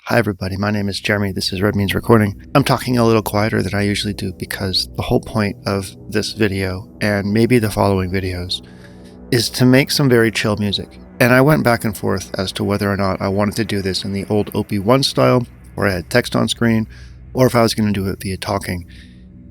Hi everybody, my name is Jeremy, this is Red Means Recording. I'm talking a little quieter than I usually do because the whole point of this video, and maybe the following videos, is to make some very chill music. And I went back and forth as to whether or not I wanted to do this in the old OP1 style, where I had text on screen, or if I was going to do it via talking.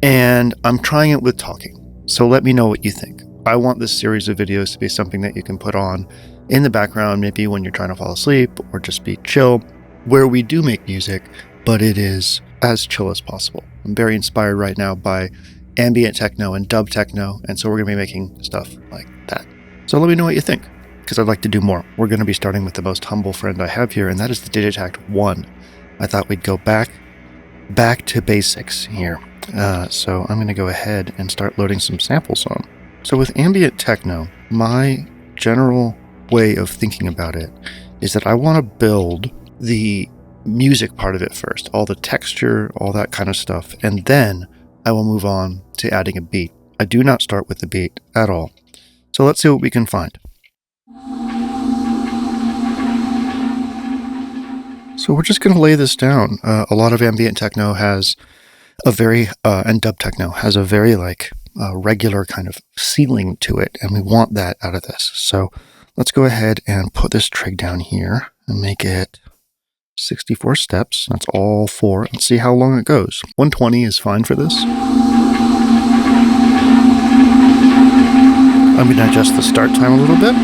And I'm trying it with talking, so let me know what you think. I want this series of videos to be something that you can put on in the background, maybe when you're trying to fall asleep, or just be chill, where we do make music, but it is as chill as possible. I'm very inspired right now by ambient techno and dub techno, and so we're going to be making stuff like that. So let me know what you think, because I'd like to do more. We're going to be starting with the most humble friend I have here, and that is the Digitakt 1. I thought we'd go back to basics here. So I'm going to go ahead and start loading some samples on. So with ambient techno, my general way of thinking about it is that I want to build the music part of it first, all the texture, all that kind of stuff, and then I will move on to adding a beat. I do not start with the beat at all. So let's see what we can find. So we're just going to lay this down. A lot of ambient techno has a very, and dub techno has a very regular kind of ceiling to it, and we want that out of this. So let's go ahead and put this trig down here and make it 64 steps. That's all 4. Let's see how long it goes. 120 is fine for this. I'm going to adjust the start time a little bit.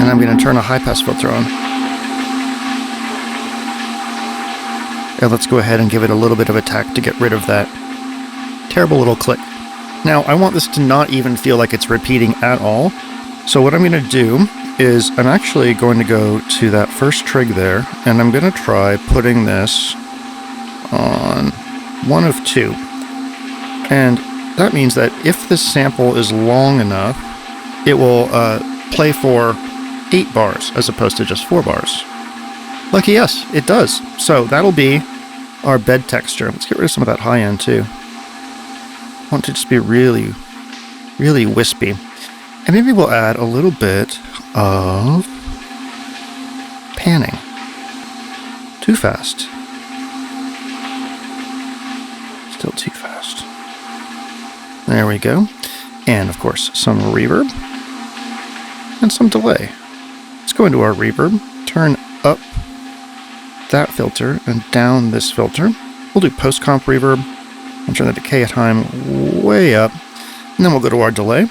And I'm going to turn a high pass filter on. And let's go ahead and give it a little bit of a tack to get rid of that terrible little click. Now, I want this to not even feel like it's repeating at all. So what I'm going to do is I'm actually going to go to that first trig there, and I'm going to try putting this on 1 of 2. And that means that if this sample is long enough, it will play for 8 bars as opposed to just 4 bars. Lucky us, it does. So that'll be our bed texture. Let's get rid of some of that high end too. I want it to just be really, really wispy. And maybe we'll add a little bit of panning. Too fast. Still too fast. There we go. And of course, some reverb and some delay. Let's go into our reverb, turn up that filter and down this filter. We'll do post-comp reverb and turn the decay time way up. And then we'll go to our delay,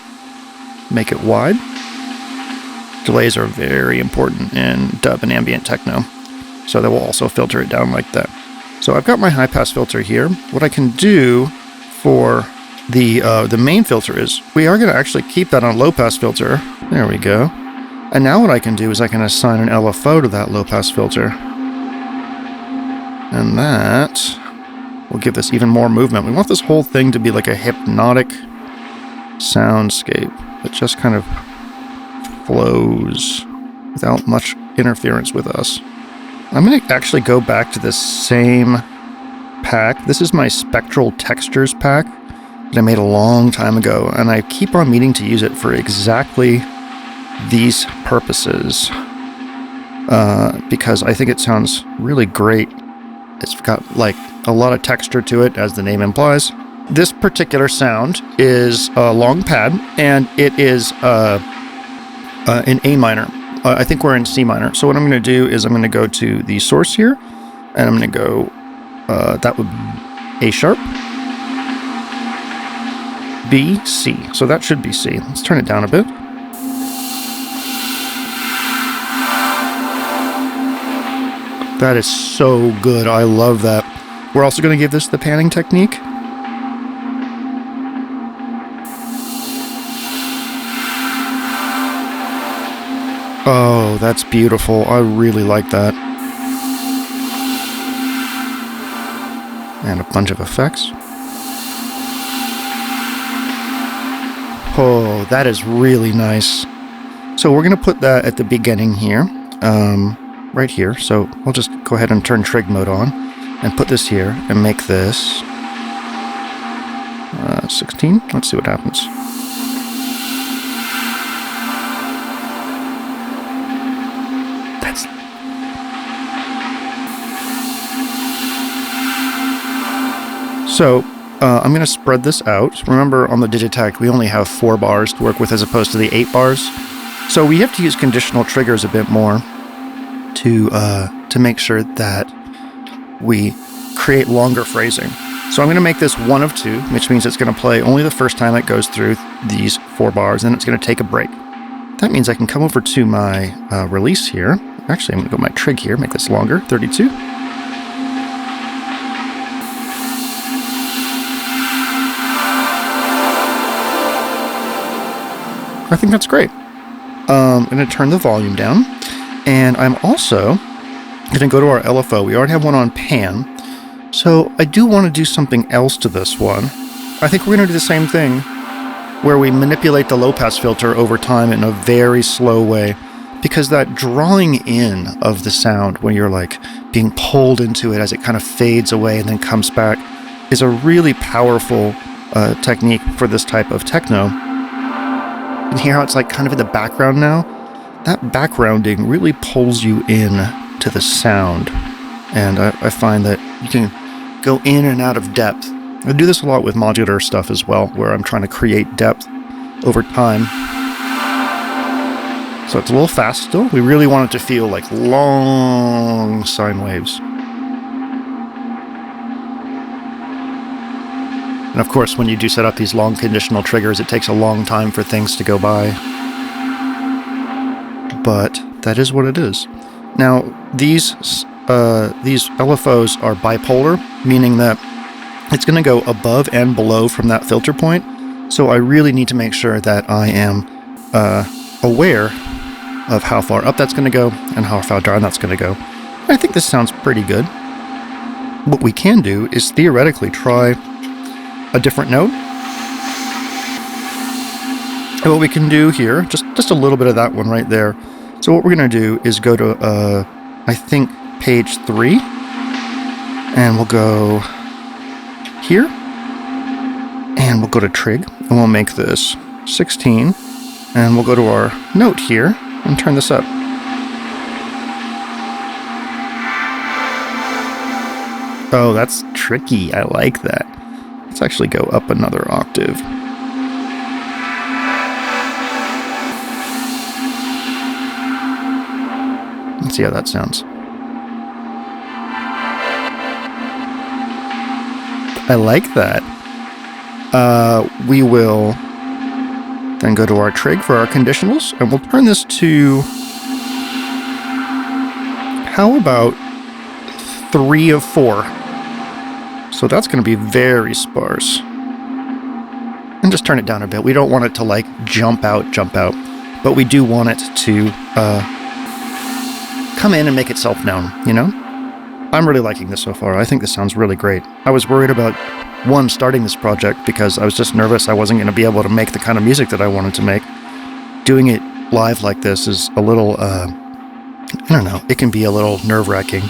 make it wide. Delays are very important in dub and ambient techno, so that will also filter it down like that. So I've got my high pass filter here. What I can do for the main filter is we are going to actually keep that on low pass filter. There we go. And now what I can do is I can assign an LFO to that low pass filter. And that will give this even more movement. We want this whole thing to be like a hypnotic soundscape that just kind of flows without much interference with us. I'm going to actually go back to the same pack. This is my Spectral Textures pack that I made a long time ago, and I keep on meaning to use it for exactly these purposes because I think it sounds really great. It's got like a lot of texture to it, as the name implies. This particular sound is a long pad, and it is in A minor. I think we're in C minor. So what I'm going to do is I'm going to go to the source here, and I'm going to go, that would be A sharp, B, C. So that should be C. Let's turn it down a bit. That is so good. I love that. We're also going to give this the panning technique. Oh, that's beautiful. I really like that. And a bunch of effects. Oh, that is really nice. So we're going to put that at the beginning here, right here. So we'll just go ahead and turn trig mode on and put this here and make this 16. Let's see what happens. So I'm going to spread this out. Remember, on the Digitakt, we only have 4 bars to work with as opposed to the 8 bars. So we have to use conditional triggers a bit more to make sure that we create longer phrasing. So I'm going to make this 1 of 2, which means it's going to play only the first time it goes through these 4 bars, and it's going to take a break. That means I can come over to my release here. Actually, I'm going to go my trig here, make this longer, 32. I think that's great. I'm going to turn the volume down, and I'm also going to go to our LFO. We already have one on pan, so I do want to do something else to this one. I think we're going to do the same thing, where we manipulate the low-pass filter over time in a very slow way, because that drawing in of the sound, when you're like being pulled into it as it kind of fades away and then comes back, is a really powerful technique for this type of techno. And hear how it's like kind of in the background now? That backgrounding really pulls you in to the sound. And I find that you can go in and out of depth. I do this a lot with modular stuff as well, where I'm trying to create depth over time. So it's a little fast still. We really want it to feel like long sine waves. And of course, when you do set up these long conditional triggers, it takes a long time for things to go by. But that is what it is. Now, these LFOs are bipolar, meaning that it's going to go above and below from that filter point. So I really need to make sure that I am aware of how far up that's going to go and how far down that's going to go. I think this sounds pretty good. What we can do is theoretically try a different note. And what we can do here, just a little bit of that one right there. So what we're going to do is go to, I think, page 3. And we'll go here. And we'll go to trig. And we'll make this 16. And we'll go to our note here and turn this up. Oh, that's tricky. I like that. Let's actually go up another octave. Let's see how that sounds. I like that. We will then go to our trig for our conditionals, and we'll turn this to, how about 3 of 4? So that's going to be very sparse. And just turn it down a bit. We don't want it to like jump out, but we do want it to come in and make itself known, you know? I'm really liking this so far. I think this sounds really great. I was worried about, starting this project because I was just nervous I wasn't going to be able to make the kind of music that I wanted to make. Doing it live like this is a little, I don't know, it can be a little nerve-wracking.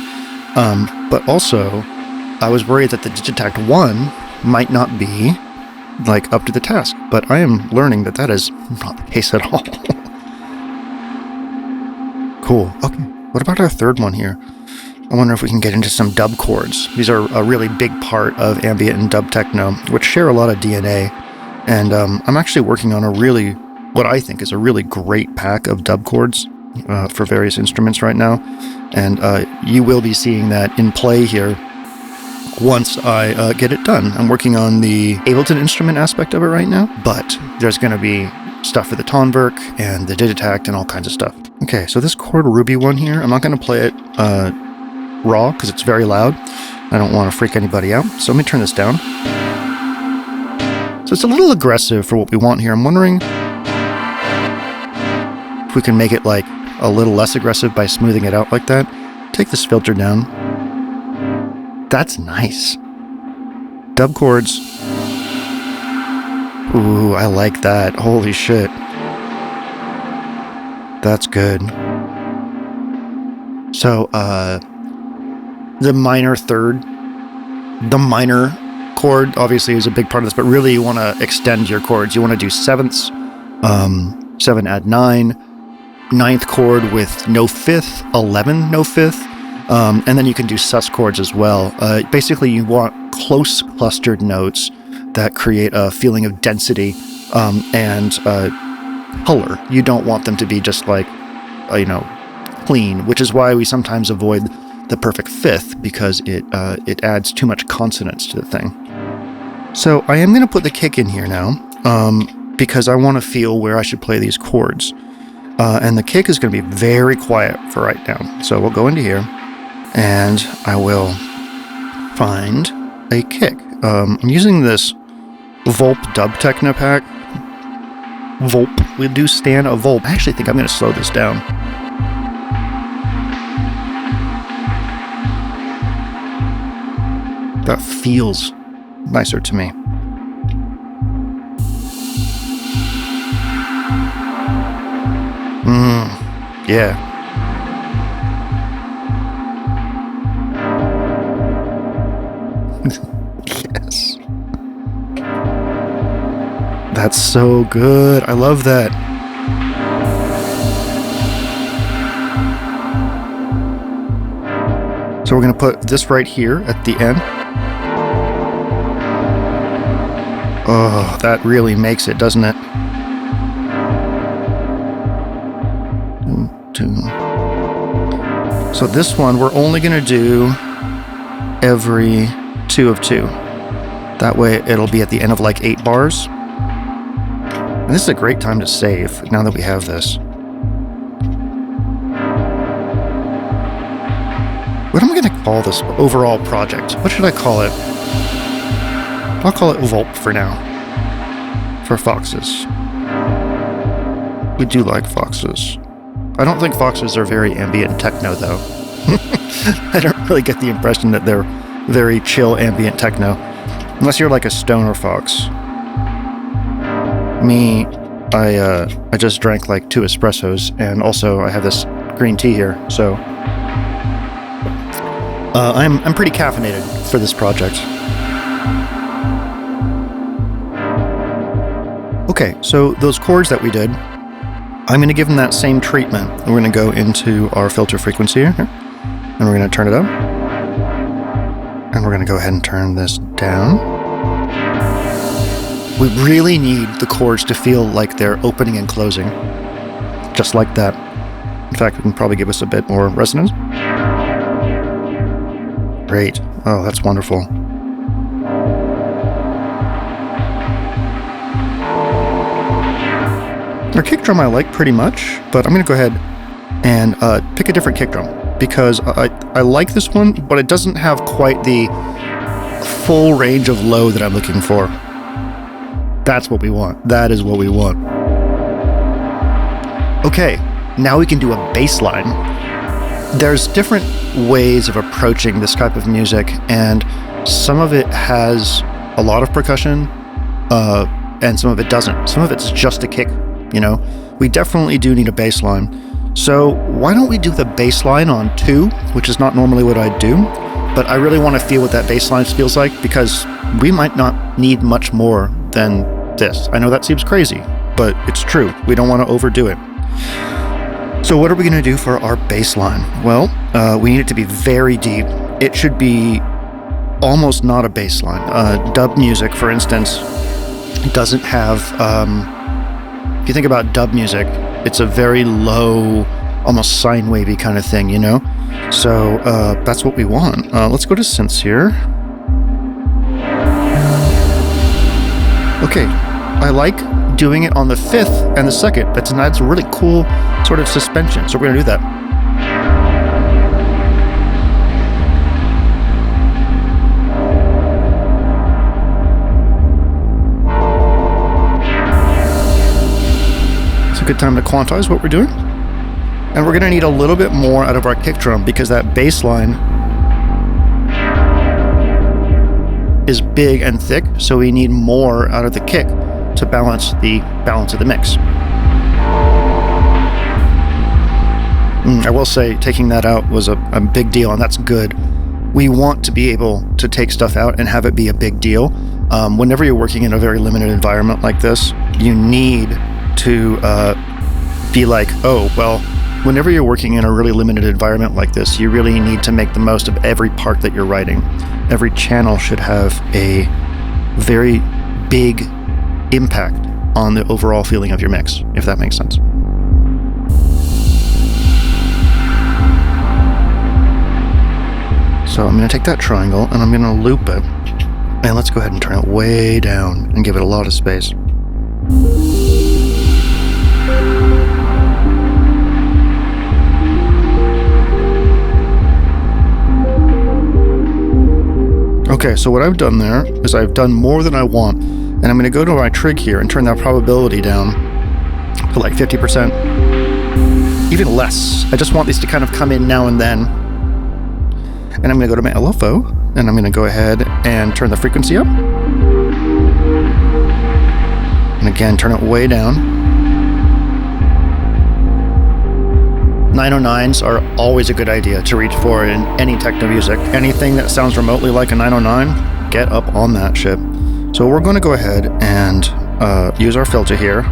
But also, I was worried that the Digitakt 1 might not be, like, up to the task, but I am learning that that is not the case at all. Cool. Okay, what about our third one here? I wonder if we can get into some dub chords. These are a really big part of ambient and dub techno, which share a lot of DNA, and I'm actually working on what I think is a really great pack of dub chords for various instruments right now, and you will be seeing that in play here once I get it done. I'm working on the Ableton instrument aspect of it right now, but there's going to be stuff for the Tonverk and the Digitakt and all kinds of stuff. Okay, so this chord Ruby one here, I'm not going to play it raw because it's very loud. I don't want to freak anybody out, so let me turn this down. So it's a little aggressive for what we want here. I'm wondering if we can make it like a little less aggressive by smoothing it out like that. Take this filter down. That's nice. Dub chords. Ooh, I like that. Holy shit. That's good. So, the minor third, the minor chord obviously is a big part of this, but really you want to extend your chords. You want to do sevenths, 7 add 9, ninth chord with no fifth, 11 no fifth, and then you can do sus chords as well. Basically you want close clustered notes that create a feeling of density and color. You don't want them to be just like, clean, which is why we sometimes avoid the perfect fifth, because it adds too much consonance to the thing. So I am going to put the kick in here now, because I want to feel where I should play these chords. And the kick is going to be very quiet for right now. So we'll go into here, and I will find a kick. I'm using this Volp Dub Techno pack. Volp. We do stand a Volp. I actually think I'm going to slow this down. That feels nicer to me. Yeah. Yes. That's so good. I love that. So we're going to put this right here at the end. Oh, that really makes it, doesn't it? So this one, we're only going to do every 2 of 2. That way it'll be at the end of like 8 bars. And this is a great time to save now that we have this. What am I going to call this overall project? What should I call it? I'll call it Volp for now. For foxes. We do like foxes. I don't think foxes are very ambient techno, though. I don't really get the impression that they're very chill ambient techno. Unless you're like a stoner fox. Me, I just drank like 2 espressos, and also I have this green tea here, so I'm pretty caffeinated for this project. Okay, so those chords that we did, I'm going to give them that same treatment. We're going to go into our filter frequency here, and we're going to turn it up. And we're going to go ahead and turn this down. We really need the chords to feel like they're opening and closing. Just like that. In fact, we can probably give us a bit more resonance. Great. Oh, that's wonderful. Our kick drum I like pretty much, but I'm going to go ahead and pick a different kick drum, because I like this one, but it doesn't have quite the full range of low that I'm looking for. That's what we want. That is what we want. Okay, now we can do a bass line. There's different ways of approaching this type of music, and some of it has a lot of percussion, and some of it doesn't. Some of it's just a kick. We definitely do need a bass line. So why don't we do the bass line on 2, which is not normally what I do, but I really want to feel what that bass line feels like, because we might not need much more than this. I know that seems crazy, but it's true. We don't want to overdo it. So what are we going to do for our bass line? Well, we need it to be very deep. It should be almost not a bass line. Dub music, for instance, doesn't have... if you think about dub music, it's a very low, almost sine wavy kind of thing, So that's what we want. Let's go to synths here. Okay, I like doing it on the 5th and the 2nd. That adds a really cool sort of suspension. So we're going to do that. Good time to quantize what we're doing. And we're going to need a little bit more out of our kick drum, because that bass line is big and thick, so we need more out of the kick to balance of the mix. I will say taking that out was a big deal, and that's good. We want to be able to take stuff out and have it be a big deal. Whenever you're working in a very limited environment like this, you need to be like, oh, well, whenever you're working in a really limited environment like this, you really need to make the most of every part that you're writing. Every channel should have a very big impact on the overall feeling of your mix, if that makes sense. So I'm going to take that triangle and I'm going to loop it. And let's go ahead and turn it way down and give it a lot of space. Okay, so what I've done there is I've done more than I want, and I'm going to go to my trig here and turn that probability down to like 50%, even less. I just want these to kind of come in now and then. And I'm going to go to my LFO, and I'm going to go ahead and turn the frequency up. And again, turn it way down. 909s are always a good idea to reach for in any techno music. Anything that sounds remotely like a 909, get up on that shit. So we're going to go ahead and use our filter here,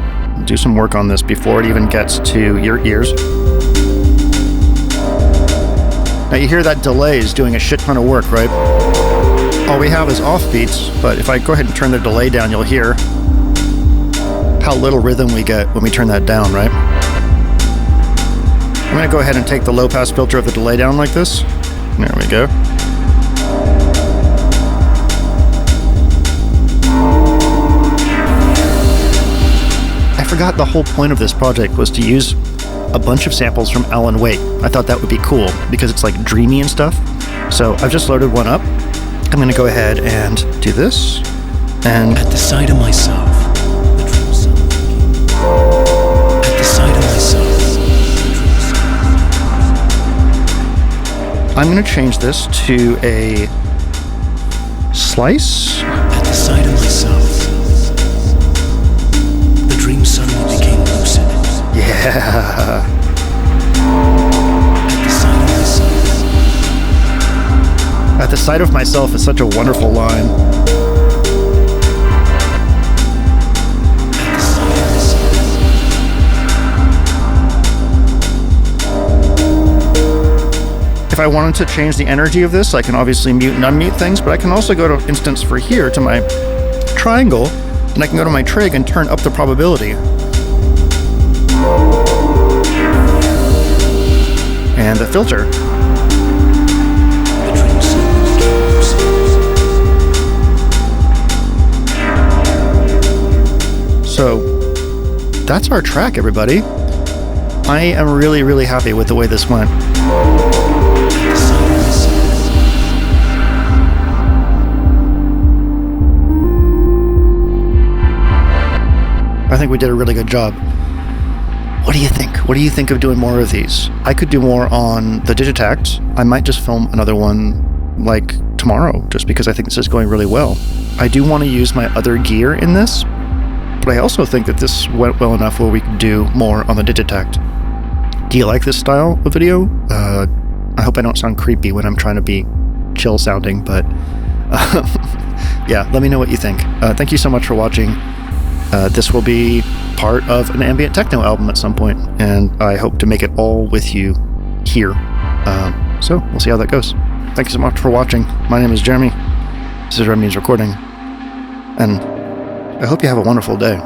do some work on this before it even gets to your ears. Now you hear that delay is doing a shit ton of work, right? All we have is offbeats, but if I go ahead and turn the delay down, you'll hear how little rhythm we get when we turn that down, right? I'm going to go ahead and take the low pass filter of the delay down like this. There we go. I forgot the whole point of this project was to use a bunch of samples from Alan Wake. I thought that would be cool because it's like dreamy and stuff. So I've just loaded one up. I'm going to go ahead and do this. And at the side of myself, the dream sun. At the side of myself. I'm going to change this to a slice. At the side of myself, the dream suddenly became lucid. Yeah. At the side of myself. At the side of myself is such a wonderful line. If I wanted to change the energy of this, I can obviously mute and unmute things, but I can also go to instance for here to my triangle, and I can go to my trig and turn up the probability. And the filter. So that's our track, everybody. I am really, really happy with the way this went. I think we did a really good job. What do you think? What do you think of doing more of these? I could do more on the Digitakt. I might just film another one like tomorrow, just because I think this is going really well. I do want to use my other gear in this, but I also think that this went well enough where we could do more on the Digitakt. Do you like this style of video? I hope I don't sound creepy when I'm trying to be chill sounding, but yeah, let me know what you think. Thank you so much for watching. This will be part of an ambient techno album at some point, and I hope to make it all with you here. So we'll see how that goes. Thank you so much for watching. My name is Jeremy. This is Rhythmic's recording, and I hope you have a wonderful day.